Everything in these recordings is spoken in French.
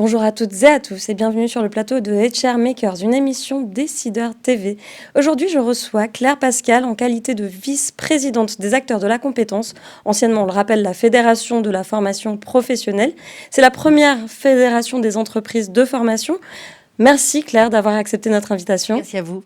Bonjour à toutes et à tous et bienvenue sur le plateau de HR Makers, une émission Décideur TV. Aujourd'hui, je reçois Claire Pascal en qualité de vice-présidente des acteurs de la compétence, anciennement on le rappelle la Fédération de la formation professionnelle. C'est la première fédération des entreprises de formation. Merci Claire d'avoir accepté notre invitation. Merci à vous.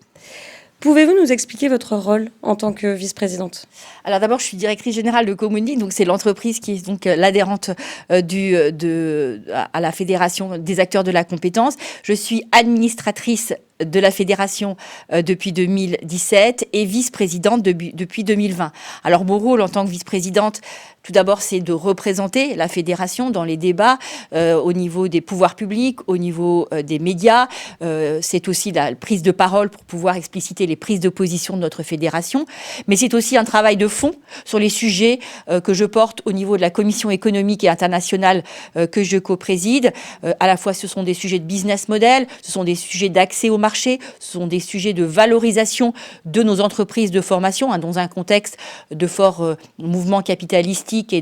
Pouvez-vous nous expliquer votre rôle en tant que vice-présidente ? Alors d'abord, je suis directrice générale de Comundi, donc c'est l'entreprise qui est donc l'adhérente à la Fédération des acteurs de la compétence. Je suis administratrice de la fédération depuis 2017 et vice-présidente depuis 2020. Alors mon rôle en tant que vice-présidente, tout d'abord, c'est de représenter la fédération dans les débats au niveau des pouvoirs publics, au niveau des médias. C'est aussi la prise de parole pour pouvoir expliciter les prises de position de notre fédération. Mais c'est aussi un travail de fond sur les sujets que je porte au niveau de la Commission économique et internationale que je co-préside. À la fois, ce sont des sujets de business model, ce sont des sujets d'accès au marché, ce sont des sujets de valorisation de nos entreprises de formation dans un contexte de fort mouvement capitalistique et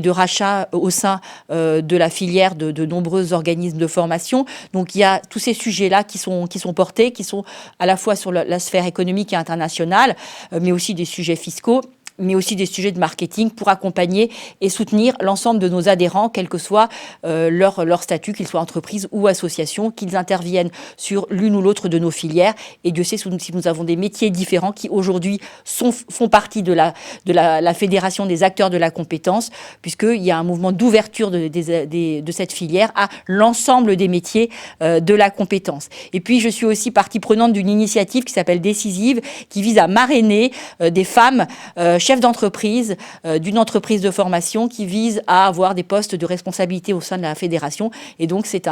de rachat au sein de la filière de nombreux organismes de formation. Donc il y a tous ces sujets-là qui sont portés, qui sont à la fois sur la sphère économique et internationale, mais aussi des sujets fiscaux, mais aussi des sujets de marketing pour accompagner et soutenir l'ensemble de nos adhérents, quel que soit leur statut, qu'ils soient entreprises ou associations, qu'ils interviennent sur l'une ou l'autre de nos filières. Et Dieu sait si nous avons des métiers différents qui aujourd'hui font partie de la Fédération des acteurs de la compétence, puisqu'il y a un mouvement d'ouverture de cette filière à l'ensemble des métiers de la compétence. Et puis je suis aussi partie prenante d'une initiative qui s'appelle Décisive, qui vise à marrainer des femmes chef d'entreprise d'une entreprise de formation qui vise à avoir des postes de responsabilité au sein de la fédération. Et donc, c'est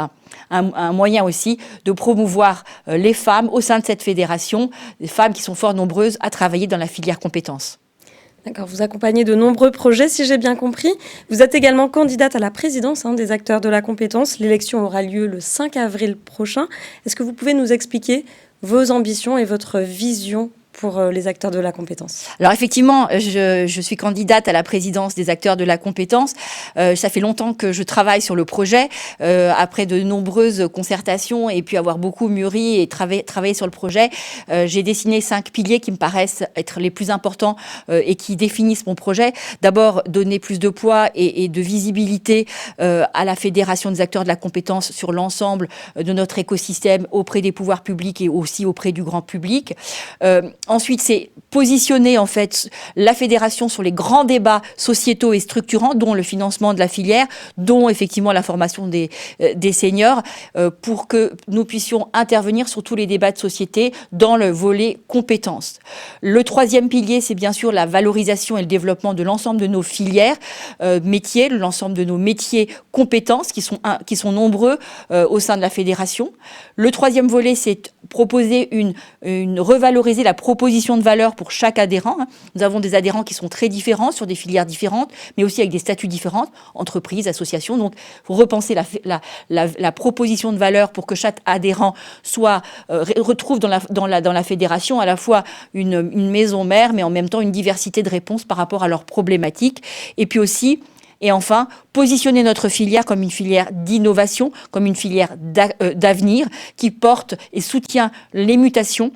un moyen aussi de promouvoir les femmes au sein de cette fédération, des femmes qui sont fort nombreuses à travailler dans la filière compétences. D'accord, vous accompagnez de nombreux projets, si j'ai bien compris. Vous êtes également candidate à la présidence des acteurs de la compétence. L'élection aura lieu le 5 avril prochain. Est-ce que vous pouvez nous expliquer vos ambitions et votre vision pour les acteurs de la compétence? Alors effectivement, je suis candidate à la présidence des acteurs de la compétence. Ça fait longtemps que je travaille sur le projet, après de nombreuses concertations et puis avoir beaucoup mûri et travaillé sur le projet. J'ai dessiné 5 piliers qui me paraissent être les plus importants et qui définissent mon projet. D'abord, donner plus de poids et de visibilité à la Fédération des acteurs de la compétence sur l'ensemble de notre écosystème auprès des pouvoirs publics et aussi auprès du grand public. Ensuite, c'est positionner en fait la fédération sur les grands débats sociétaux et structurants, dont le financement de la filière, dont effectivement la formation des seniors, pour que nous puissions intervenir sur tous les débats de société dans le volet compétences. Le troisième pilier, c'est bien sûr la valorisation et le développement de l'ensemble de nos filières métiers, l'ensemble de nos métiers compétences qui sont nombreux au sein de la fédération. Le troisième volet, c'est proposer revaloriser la proposition de valeur pour chaque adhérent. Nous avons des adhérents qui sont très différents sur des filières différentes, mais aussi avec des statuts différents, entreprises, associations. Donc, il faut repenser la proposition de valeur pour que chaque adhérent retrouve dans la fédération à la fois une maison mère, mais en même temps une diversité de réponses par rapport à leurs problématiques. Et puis aussi, et enfin, positionner notre filière comme une filière d'innovation, comme une filière d'avenir qui porte et soutient les mutations,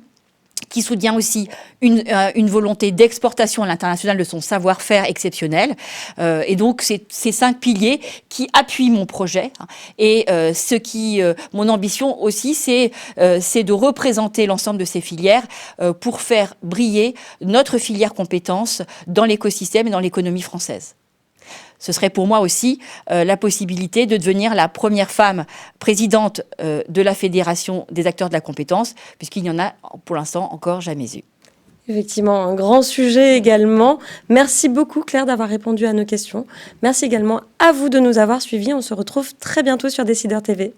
qui soutient aussi une volonté d'exportation à l'international de son savoir-faire exceptionnel. Et donc, c'est ces 5 piliers qui appuient mon projet. Et mon ambition aussi, c'est de représenter l'ensemble de ces filières pour faire briller notre filière compétences dans l'écosystème et dans l'économie française. Ce serait pour moi aussi la possibilité de devenir la première femme présidente de la Fédération des acteurs de la compétence, puisqu'il n'y en a pour l'instant encore jamais eu. Effectivement, un grand sujet également. Merci beaucoup Claire d'avoir répondu à nos questions. Merci également à vous de nous avoir suivis. On se retrouve très bientôt sur Décideur TV.